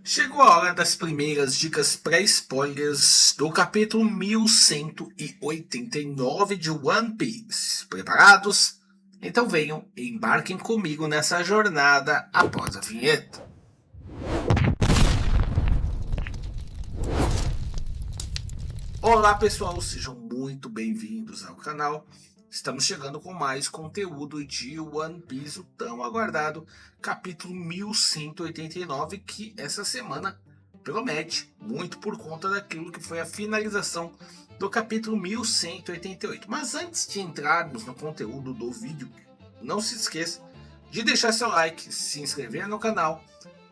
Chegou a hora das primeiras dicas pré-spoilers do capítulo 1189 de One Piece. Preparados? Então venham e embarquem comigo nessa jornada após a vinheta. Olá pessoal, sejam muito bem-vindos ao canal. Estamos chegando com mais conteúdo de One Piece, o tão aguardado capítulo 1189, que essa semana promete muito por conta daquilo que foi a finalização do capítulo 1188. Mas antes de entrarmos no conteúdo do vídeo, não se esqueça de deixar seu like, se inscrever no canal,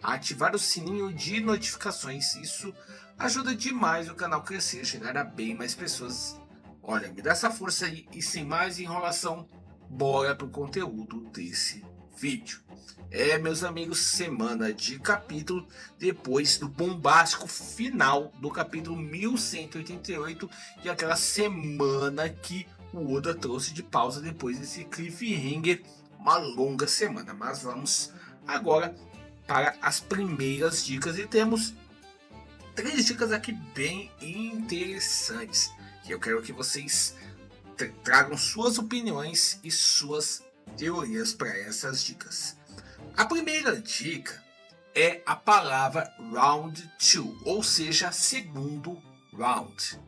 ativar o sininho de notificações. Isso ajuda demais o canal a crescer, chegar a bem mais pessoas. Olha, me dá essa força aí e sem mais enrolação, bora pro conteúdo desse vídeo. Meus amigos, semana de capítulo depois do bombástico final do capítulo 1188 e aquela semana que o Oda trouxe de pausa depois desse cliffhanger, uma longa semana. Mas vamos agora para as primeiras dicas e temos 3 dicas aqui bem interessantes. E eu quero que vocês tragam suas opiniões e suas teorias para essas dicas. A primeira dica é a palavra round 2, ou seja, segundo round.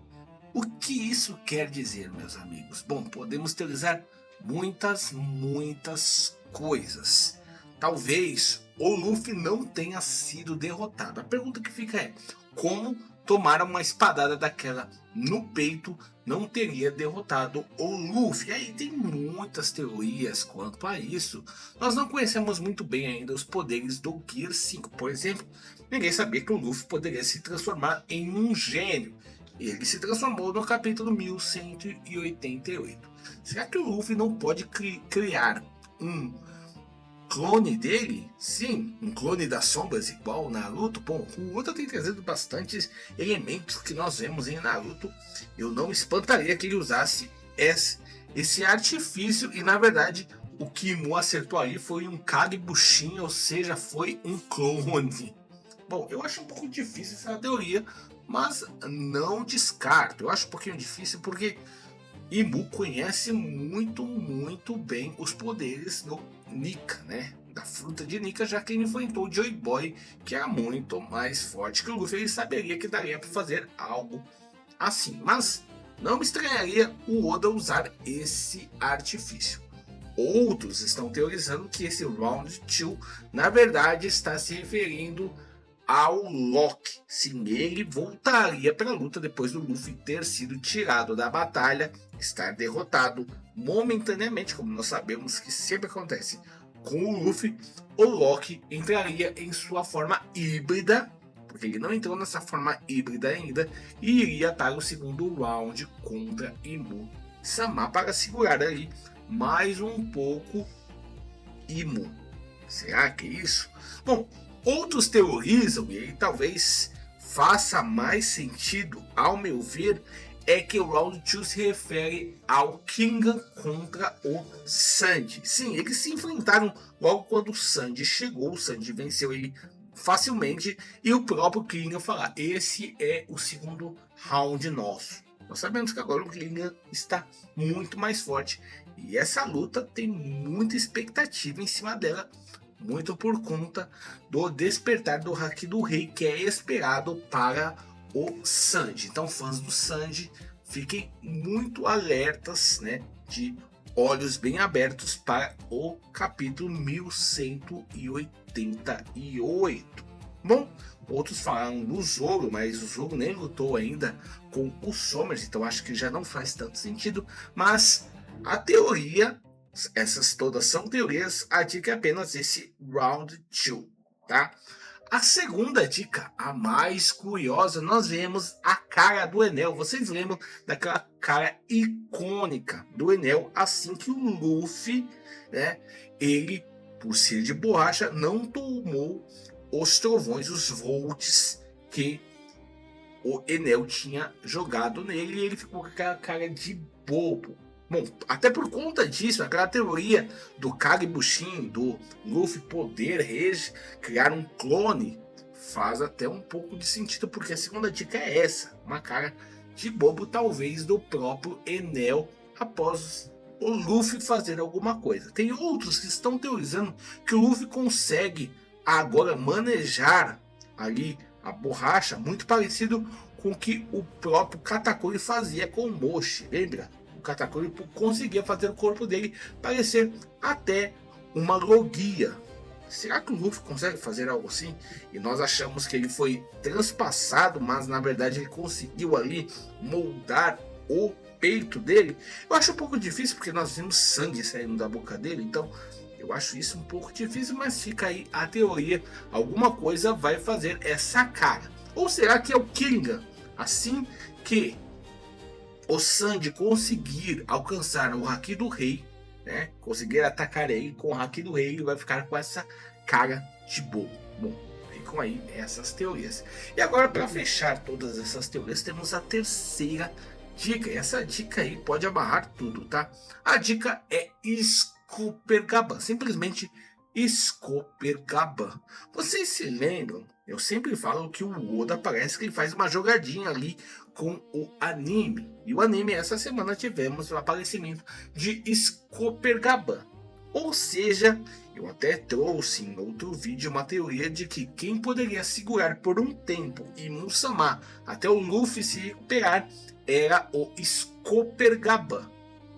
O que isso quer dizer, meus amigos? Bom, podemos utilizar muitas coisas. Talvez o Luffy não tenha sido derrotado. A pergunta que fica é: como tomar uma espadada daquela no peito não teria derrotado o Luffy? Aí tem muitas teorias quanto a isso. Nós não conhecemos muito bem ainda os poderes do Gear 5. Por exemplo, ninguém sabia que o Luffy poderia se transformar em um gênio. Ele se transformou no capítulo 1188. Será que o Luffy não pode criar um clone dele? Sim, um clone das sombras igual o Naruto. Bom, o Oda tem trazido bastantes elementos que nós vemos em Naruto. Eu não me espantaria que ele usasse esse artifício e na verdade o que Imu acertou ali foi um Kagebushin, ou seja, foi um clone. Bom, eu acho um pouco difícil essa teoria, mas não descarto. Eu acho um pouquinho difícil porque Imu conhece muito bem os poderes do Nika, né? Da fruta de Nika, já que ele enfrentou o Joy Boy, que era muito mais forte que o Luffy. Ele saberia que daria para fazer algo assim, mas não me estranharia o Oda usar esse artifício. Outros estão teorizando que esse Round 2 na verdade está se referindo ao Loki. Sim, ele voltaria para a luta depois do Luffy ter sido tirado da batalha, estar derrotado momentaneamente, como nós sabemos que sempre acontece com o Luffy. O Loki entraria em sua forma híbrida, porque ele não entrou nessa forma híbrida ainda, e iria para o segundo round contra Imu-sama para segurar ali mais um pouco Imu. Será que é isso? Bom, outros teorizam, e aí talvez faça mais sentido ao meu ver, é que o Round 2 se refere ao Kinga contra o Sanji. Sim, eles se enfrentaram logo quando o Sanji chegou, o Sanji venceu ele facilmente, e o próprio Kinga falar: esse é o segundo round nosso. Nós sabemos que agora o Kinga está muito mais forte, e essa luta tem muita expectativa em cima dela, muito por conta do despertar do Haki do Rei, que é esperado para o Sanji. Então, fãs do Sanji, fiquem muito alertas, né, de olhos bem abertos para o capítulo 1188. Bom, outros falaram do Zoro, mas o Zoro nem lutou ainda com o Somers, então acho que já não faz tanto sentido. Mas a teoria, essas todas são teorias, a dica é apenas esse Round 2, tá? A segunda dica, a mais curiosa, nós vemos a cara do Enel. Vocês lembram daquela cara icônica do Enel assim que o Luffy, né, ele, por ser de borracha, não tomou os trovões, os volts que o Enel tinha jogado nele, e ele ficou com aquela cara de bobo. Bom, até por conta disso, aquela teoria do Kagebushin, do Luffy poder criar um clone, faz até um pouco de sentido, porque a segunda dica é essa, uma cara de bobo talvez do próprio Enel após o Luffy fazer alguma coisa. Tem outros que estão teorizando que o Luffy consegue agora manejar ali a borracha, muito parecido com o que o próprio Katakuri fazia com o Moshi, lembra? O Katakuri conseguia fazer o corpo dele parecer até uma logia. Será que o Luffy consegue fazer algo assim? E nós achamos que ele foi transpassado, mas na verdade ele conseguiu ali moldar o peito dele. Eu acho um pouco difícil porque nós vimos sangue saindo da boca dele, então eu acho isso um pouco difícil, mas fica aí a teoria. Alguma coisa vai fazer essa cara. Ou será que é o Kinga? Assim que o Sandy conseguir alcançar o Haki do Rei, né, conseguir atacar ele com o Haki do Rei, ele vai ficar com essa cara de bobo. Bom, ficam aí essas teorias. E agora, para fechar todas essas teorias, temos a terceira dica. E essa dica aí pode amarrar tudo, tá? A dica é Scooper-Gaban, simplesmente Scooper-Gaban. Vocês se lembram? Eu sempre falo que o Oda parece que ele faz uma jogadinha ali com o anime. E o anime, essa semana tivemos o aparecimento de Scooper-Gaban. Ou seja, eu até trouxe em outro vídeo uma teoria de que quem poderia segurar por um tempo e Imu-sama até o Luffy se recuperar era o Scooper-Gaban.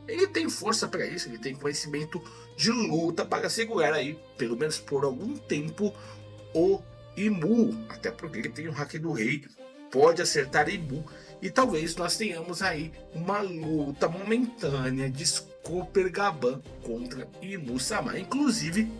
Ele tem força para isso, ele tem conhecimento de luta para segurar aí, pelo menos por algum tempo, o Imu. Até porque ele tem o Haki do Rei, pode acertar Imu. E talvez nós tenhamos aí uma luta momentânea de Scooper-Gaban contra Imu-sama. Inclusive,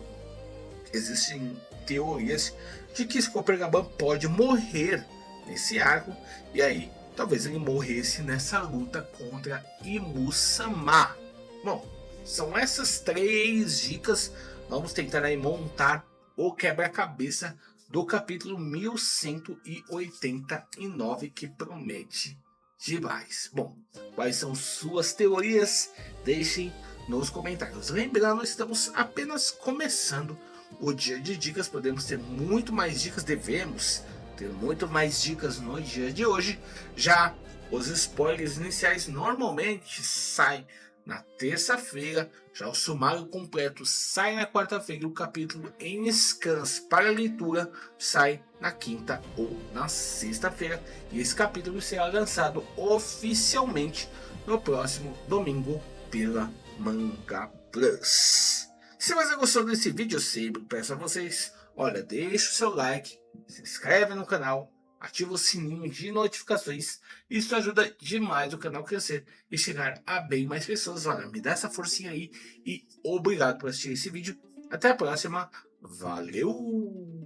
existem teorias de que Scooper-Gaban pode morrer nesse arco. E aí, talvez ele morresse nessa luta contra Imu-sama. Bom, são essas 3 dicas. Vamos tentar aí montar o quebra-cabeça do capítulo 1189, que promete demais. Bom, quais são suas teorias? Deixem nos comentários. Lembrando, estamos apenas começando o dia de dicas. Podemos ter muito mais dicas, devemos ter muito mais dicas no dia de hoje. Já os spoilers iniciais normalmente saem na terça-feira, já o sumário completo sai na quarta-feira, o capítulo em scans para leitura sai na quinta ou na sexta-feira, e esse capítulo será lançado oficialmente no próximo domingo pela Manga Plus. Se você gostou desse vídeo, eu sempre peço a vocês, olha, deixa o seu like, se inscreve no canal, ativa o sininho de notificações. Isso ajuda demais o canal a crescer e chegar a bem mais pessoas. Olha, me dá essa forcinha aí e obrigado por assistir esse vídeo. Até a próxima. Valeu!